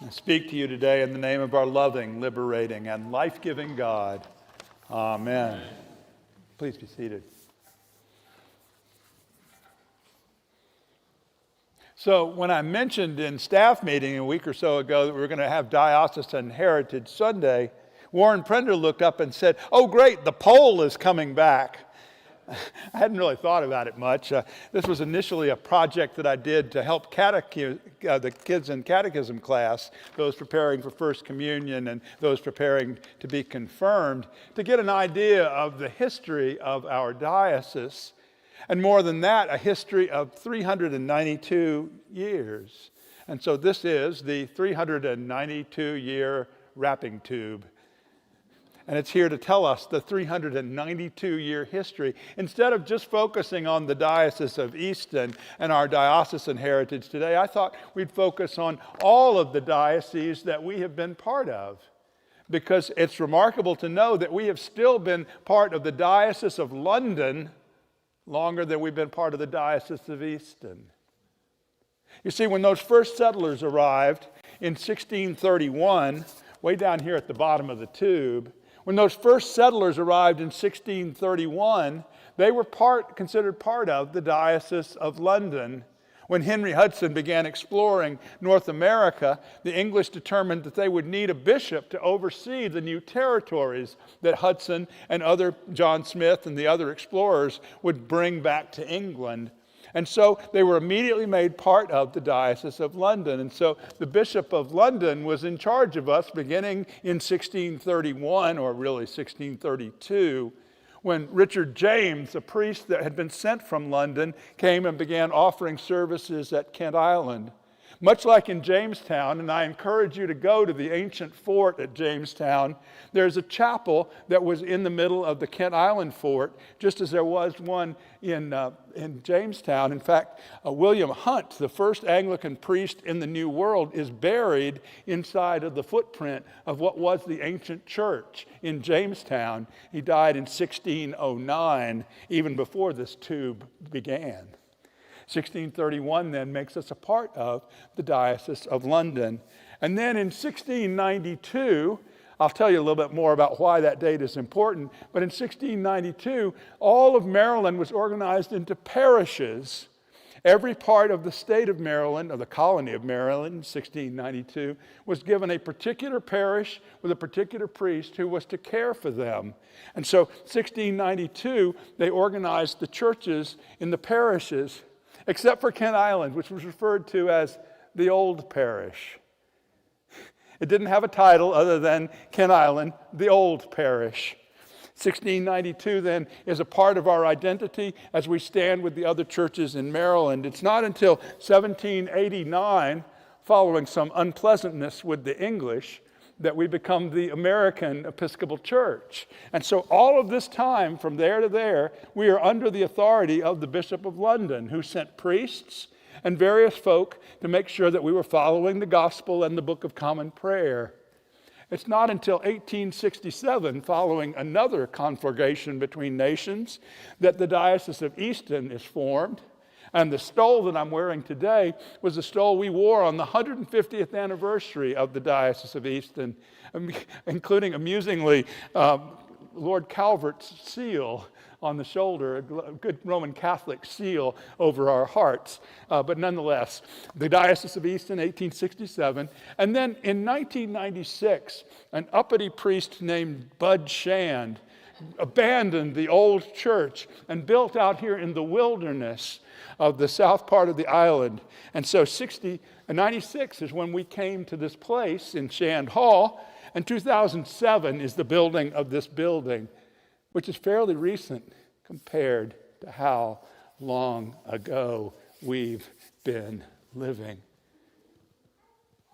I speak to you today in the name of our loving, liberating, and life-giving God. Amen. Please be seated. So when I mentioned in staff meeting a week or so ago that we were going to have Diocesan Heritage Sunday, Warren Prender looked up and said, "Oh great, the poll is coming back." I hadn't really thought about it much. This was initially a project that I did to help the kids in catechism class, those preparing for First Communion and those preparing to be confirmed, to get an idea of the history of our diocese. And more than that, a history of 392 years. And so this is the 392-year wrapping tube. And it's here to tell us the 392-year history. Instead of just focusing on the Diocese of Easton and our diocesan heritage today, I thought we'd focus on all of the dioceses that we have been part of. Because it's remarkable to know that we have still been part of the Diocese of London longer than we've been part of the Diocese of Easton. You see, when those first settlers arrived in 1631, way down here at the bottom of the tube, when those first settlers arrived in 1631, they were considered part of the Diocese of London. When Henry Hudson began exploring North America, the English determined that they would need a bishop to oversee the new territories that Hudson and John Smith and the other explorers would bring back to England. And so they were immediately made part of the Diocese of London. And so the Bishop of London was in charge of us beginning in 1631, or really 1632, when Richard James, a priest that had been sent from London, came and began offering services at Kent Island. Much like in Jamestown, and I encourage you to go to the ancient fort at Jamestown, there's a chapel that was in the middle of the Kent Island fort, just as there was one in Jamestown. In fact, William Hunt, the first Anglican priest in the New World, is buried inside of the footprint of what was the ancient church in Jamestown. He died in 1609, even before this tube began. 1631 then makes us a part of the Diocese of London. And then in 1692, I'll tell you a little bit more about why that date is important, but in 1692, all of Maryland was organized into parishes. Every part of the state of Maryland, or the colony of Maryland, in 1692, was given a particular parish with a particular priest who was to care for them. And so 1692, they organized the churches in the parishes, except for Kent Island, which was referred to as the Old Parish. It didn't have a title other than Kent Island, the Old Parish. 1692 then is a part of our identity as we stand with the other churches in Maryland. It's not until 1789, following some unpleasantness with the English, that we become the American Episcopal Church. And so all of this time, from there to there, we are under the authority of the Bishop of London, who sent priests and various folk to make sure that we were following the gospel and the Book of Common Prayer. It's not until 1867, following another conflagration between nations, that the Diocese of Easton is formed. And the stole that I'm wearing today was the stole we wore on the 150th anniversary of the Diocese of Easton, including, amusingly, Lord Calvert's seal on the shoulder, a good Roman Catholic seal over our hearts. But nonetheless, the Diocese of Easton, 1867. And then in 1996, an uppity priest named Bud Shand abandoned the old church and built out here in the wilderness of the south part of the island. And so 96 is when we came to this place in Shand Hall, and 2007 is the building of this building, which is fairly recent compared to how long ago we've been living.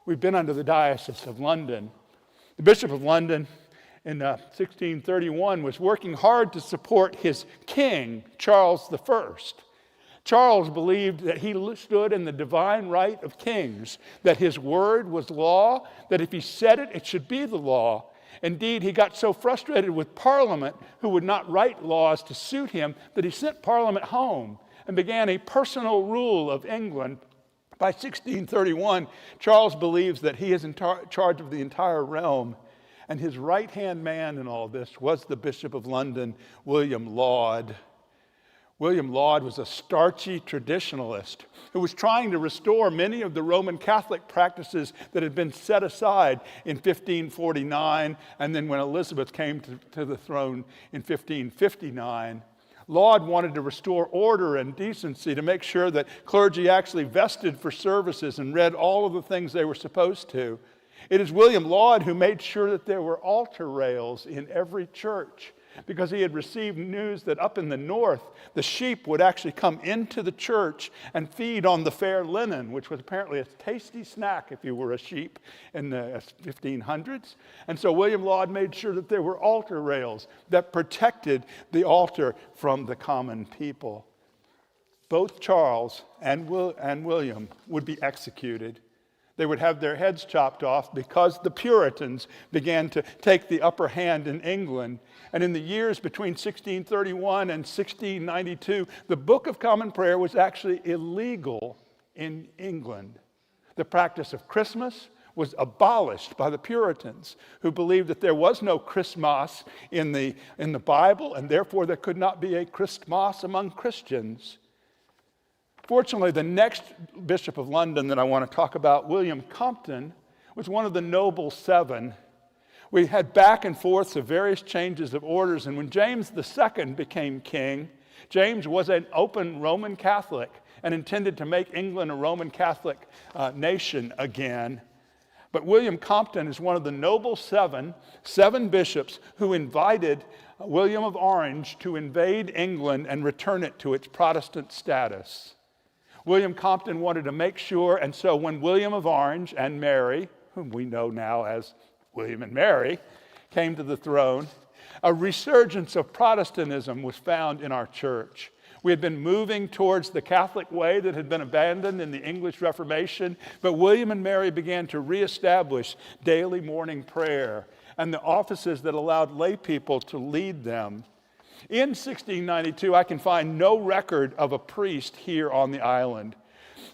We've been under the Diocese of London. The Bishop of London in 1631 was working hard to support his king, Charles I. Charles believed that he stood in the divine right of kings, that his word was law, that if he said it, it should be the law. Indeed, he got so frustrated with Parliament, who would not write laws to suit him, that he sent Parliament home and began a personal rule of England By 1631, Charles believes that he is in charge of the entire realm, and his right-hand man in all this was the Bishop of London, William Laud. William Laud was a starchy traditionalist who was trying to restore many of the Roman Catholic practices that had been set aside in 1549, and then when Elizabeth came to the throne in 1559. Laud wanted to restore order and decency, to make sure that clergy actually vested for services and read all of the things they were supposed to. It is William Laud who made sure that there were altar rails in every church, because he had received news that up in the north, the sheep would actually come into the church and feed on the fair linen, which was apparently a tasty snack if you were a sheep in the 1500s. And so William Laud made sure that there were altar rails that protected the altar from the common people. Both Charles and William would be executed. They would have their heads chopped off because the Puritans began to take the upper hand in England. And in the years between 1631 and 1692, the Book of Common Prayer was actually illegal in England. The practice of Christmas was abolished by the Puritans, who believed that there was no Christmas in the Bible, and therefore there could not be a Christmas among Christians. Fortunately, the next Bishop of London that I want to talk about, William Compton, was one of the Noble Seven. We had back and forths of various changes of orders, and when James II became king, James was an open Roman Catholic and intended to make England a Roman Catholic nation again. But William Compton is one of the Noble Seven bishops who invited William of Orange to invade England and return it to its Protestant status. William Compton wanted to make sure, and so when William of Orange and Mary, whom we know now as William and Mary, came to the throne, a resurgence of Protestantism was found in our church. We had been moving towards the Catholic way that had been abandoned in the English Reformation, but William and Mary began to reestablish daily morning prayer and the offices that allowed lay people to lead them. In 1692, I can find no record of a priest here on the island.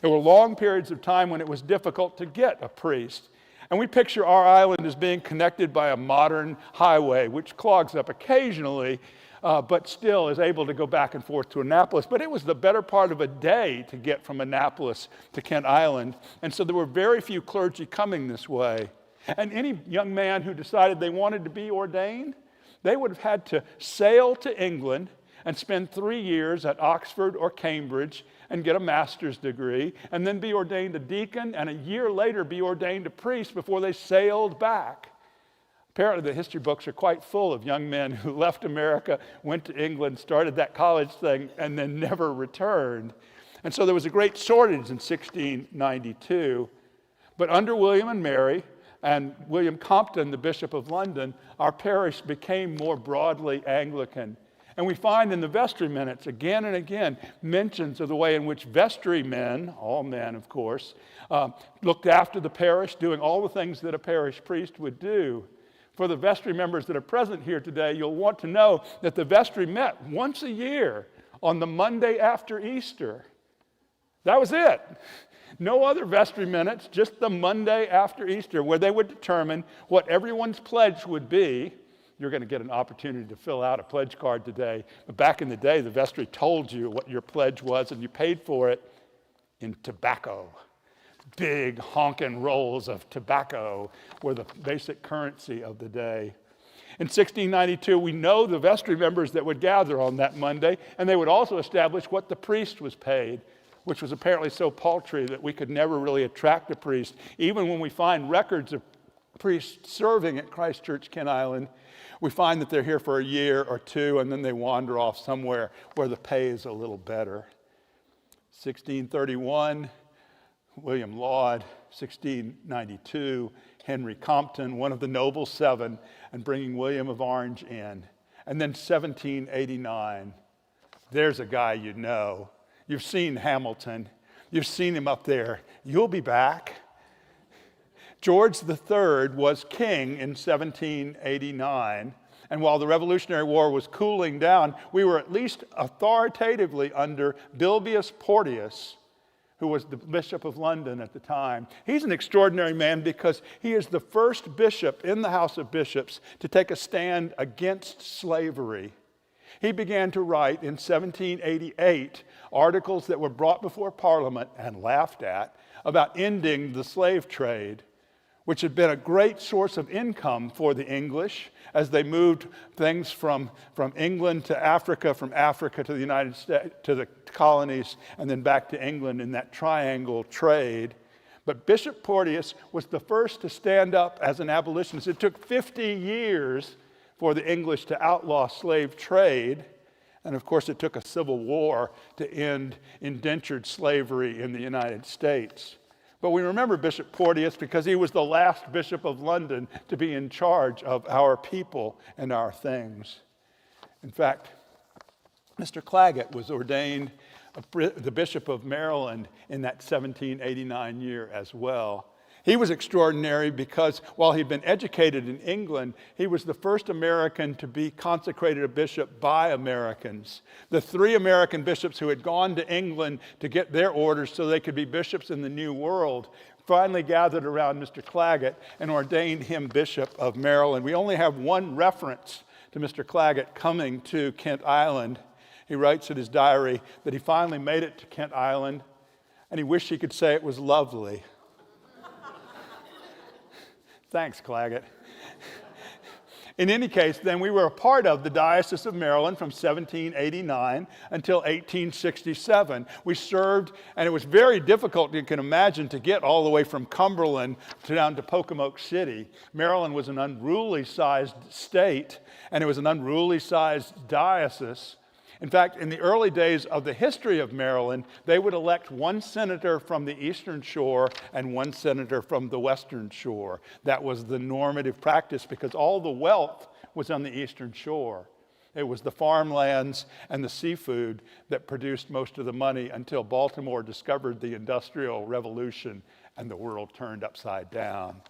There were long periods of time when it was difficult to get a priest. And we picture our island as being connected by a modern highway, which clogs up occasionally, but still is able to go back and forth to Annapolis. But it was the better part of a day to get from Annapolis to Kent Island. And so there were very few clergy coming this way. And any young man who decided they wanted to be ordained, they would have had to sail to England and spend 3 years at Oxford or Cambridge and get a master's degree, and then be ordained a deacon, and a year later be ordained a priest before they sailed back. Apparently the history books are quite full of young men who left America, went to England, started that college thing, and then never returned. And so there was a great shortage in 1692. But under William and Mary, and William Compton, the Bishop of London, our parish became more broadly Anglican. And we find in the vestry minutes again and again mentions of the way in which vestrymen, all men of course, looked after the parish, doing all the things that a parish priest would do. For the vestry members that are present here today, you'll want to know that the vestry met once a year on the Monday after Easter. That was it. No other vestry minutes, just the Monday after Easter, where they would determine what everyone's pledge would be. You're going to get an opportunity to fill out a pledge card today. But back in the day, the vestry told you what your pledge was, and you paid for it in tobacco. Big honking rolls of tobacco were the basic currency of the day. In 1692, we know the vestry members that would gather on that Monday, and they would also establish what the priest was paid, which was apparently so paltry that we could never really attract a priest. Even when we find records of priests serving at Christ Church, Kent Island, we find that they're here for a year or two, and then they wander off somewhere where the pay is a little better. 1631, William Laud. 1692, Henry Compton, one of the Noble Seven, and bringing William of Orange in. And then 1789, there's a guy you know. You've seen Hamilton. You've seen him up there. You'll be back. George III was king in 1789, and while the Revolutionary War was cooling down, we were at least authoritatively under Bilbius Porteus, who was the Bishop of London at the time. He's an extraordinary man because he is the first bishop in the House of Bishops to take a stand against slavery. He began to write in 1788 articles that were brought before Parliament and laughed at about ending the slave trade, which had been a great source of income for the English as they moved things from England to Africa, from Africa to the United States, to the colonies, and then back to England in that triangle trade. But Bishop Porteous was the first to stand up as an abolitionist. It took 50 years for the English to outlaw slave trade. And of course, it took a civil war to end indentured slavery in the United States. But we remember Bishop Porteous because he was the last Bishop of London to be in charge of our people and our things. In fact, Mr. Claggett was ordained the Bishop of Maryland in that 1789 year as well. He was extraordinary because while he'd been educated in England, he was the first American to be consecrated a bishop by Americans. The 3 American bishops who had gone to England to get their orders so they could be bishops in the New World finally gathered around Mr. Claggett and ordained him Bishop of Maryland. We only have one reference to Mr. Claggett coming to Kent Island. He writes in his diary that he finally made it to Kent Island and he wished he could say it was lovely. Thanks, Claggett. In any case, then we were a part of the Diocese of Maryland from 1789 until 1867. We served, and it was very difficult, you can imagine, to get all the way from Cumberland down to Pocomoke City. Maryland was an unruly-sized state, and it was an unruly-sized diocese. In fact, in the early days of the history of Maryland, they would elect one senator from the Eastern Shore and one senator from the Western Shore. That was the normative practice because all the wealth was on the Eastern Shore. It was the farmlands and the seafood that produced most of the money until Baltimore discovered the Industrial Revolution and the world turned upside down.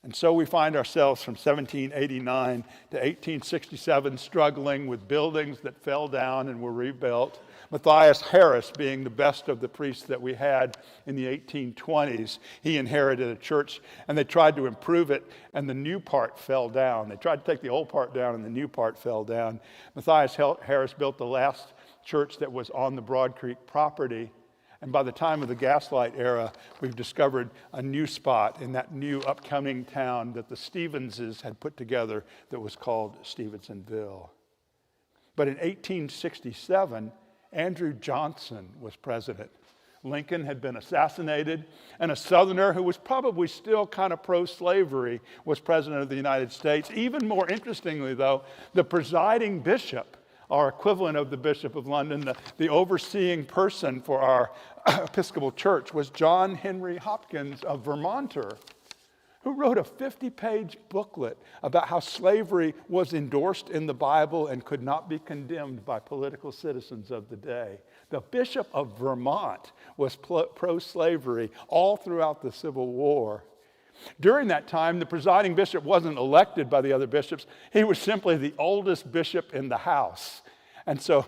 And so we find ourselves from 1789 to 1867 struggling with buildings that fell down and were rebuilt. Matthias Harris being the best of the priests that we had in the 1820s. He inherited a church and they tried to improve it and the new part fell down. They tried to take the old part down and the new part fell down. Matthias Harris built the last church that was on the Broad Creek property. And by the time of the Gaslight era, we've discovered a new spot in that new upcoming town that the Stevenses had put together that was called Stevensonville. But in 1867, Andrew Johnson was president. Lincoln had been assassinated, and a Southerner who was probably still kind of pro-slavery was president of the United States. Even more interestingly, though, the presiding bishop, our equivalent of the Bishop of London, the overseeing person for our Episcopal Church, was John Henry Hopkins, a Vermonter, who wrote a 50-page booklet about how slavery was endorsed in the Bible and could not be condemned by political citizens of the day. The Bishop of Vermont was pro-slavery all throughout the Civil War. During that time, the presiding bishop wasn't elected by the other bishops. He was simply the oldest bishop in the house. And so,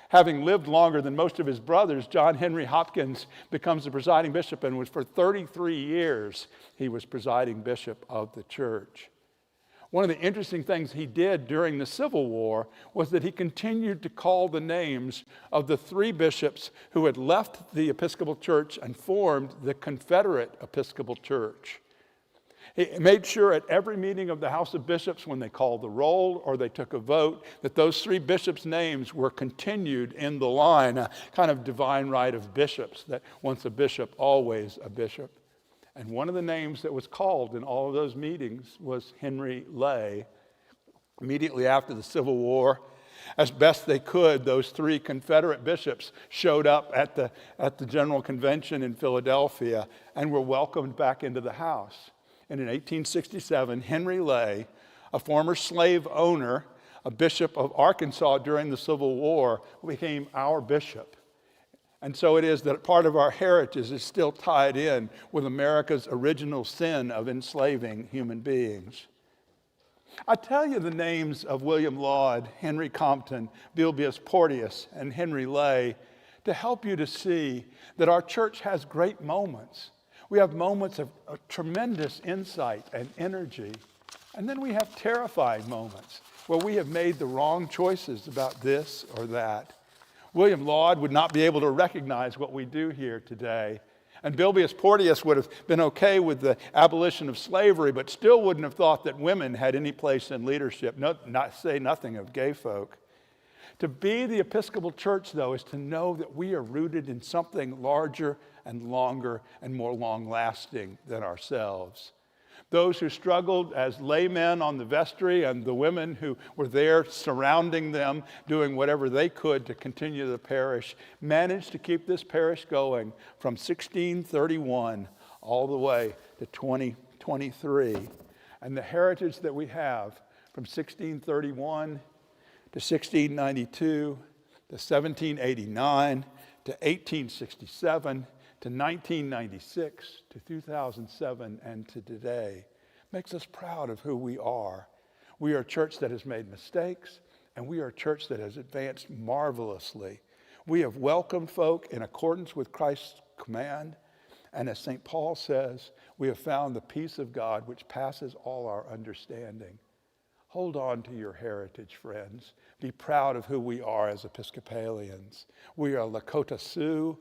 having lived longer than most of his brothers, John Henry Hopkins becomes the presiding bishop, and was for 33 years he was presiding bishop of the church. One of the interesting things he did during the Civil War was that he continued to call the names of the 3 bishops who had left the Episcopal Church and formed the Confederate Episcopal Church. He made sure at every meeting of the House of Bishops, when they called the roll or they took a vote, that those 3 bishops' names were continued in the line, a kind of divine right of bishops, that once a bishop, always a bishop. And one of the names that was called in all of those meetings was Henry Lay. Immediately after the Civil War, as best they could, those 3 Confederate bishops showed up at the General Convention in Philadelphia and were welcomed back into the house. And in 1867, Henry Lay, a former slave owner, a bishop of Arkansas during the Civil War, became our bishop. And so it is that part of our heritage is still tied in with America's original sin of enslaving human beings. I tell you the names of William Laud, Henry Compton, Bilbius Porteous, and Henry Lay to help you to see that our church has great moments. We have moments of tremendous insight and energy. And then we have terrifying moments where we have made the wrong choices about this or that. William Laud would not be able to recognize what we do here today. And Bilbius Portius would have been okay with the abolition of slavery, but still wouldn't have thought that women had any place in leadership, not say nothing of gay folk. To be the Episcopal Church, though, is to know that we are rooted in something larger and longer and more long-lasting than ourselves. Those who struggled as laymen on the vestry and the women who were there surrounding them, doing whatever they could to continue the parish, managed to keep this parish going from 1631 all the way to 2023. And the heritage that we have from 1631 to 1692 to 1789 to 1867 to 1996, to 2007, and to today, makes us proud of who we are. We are a church that has made mistakes, and we are a church that has advanced marvelously. We have welcomed folk in accordance with Christ's command, and as St. Paul says, we have found the peace of God which passes all our understanding. Hold on to your heritage, friends. Be proud of who we are as Episcopalians. We are Lakota Sioux,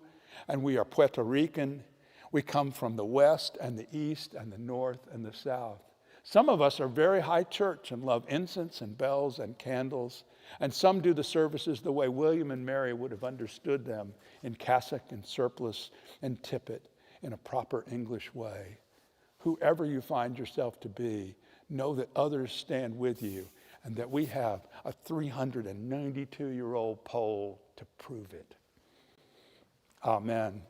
and we are Puerto Rican. We come from the West and the East and the North and the South. Some of us are very high church and love incense and bells and candles. And some do the services the way William and Mary would have understood them, in cassock and surplice and tippet, in a proper English way. Whoever you find yourself to be, know that others stand with you and that we have a 392-year-old poll to prove it. Amen.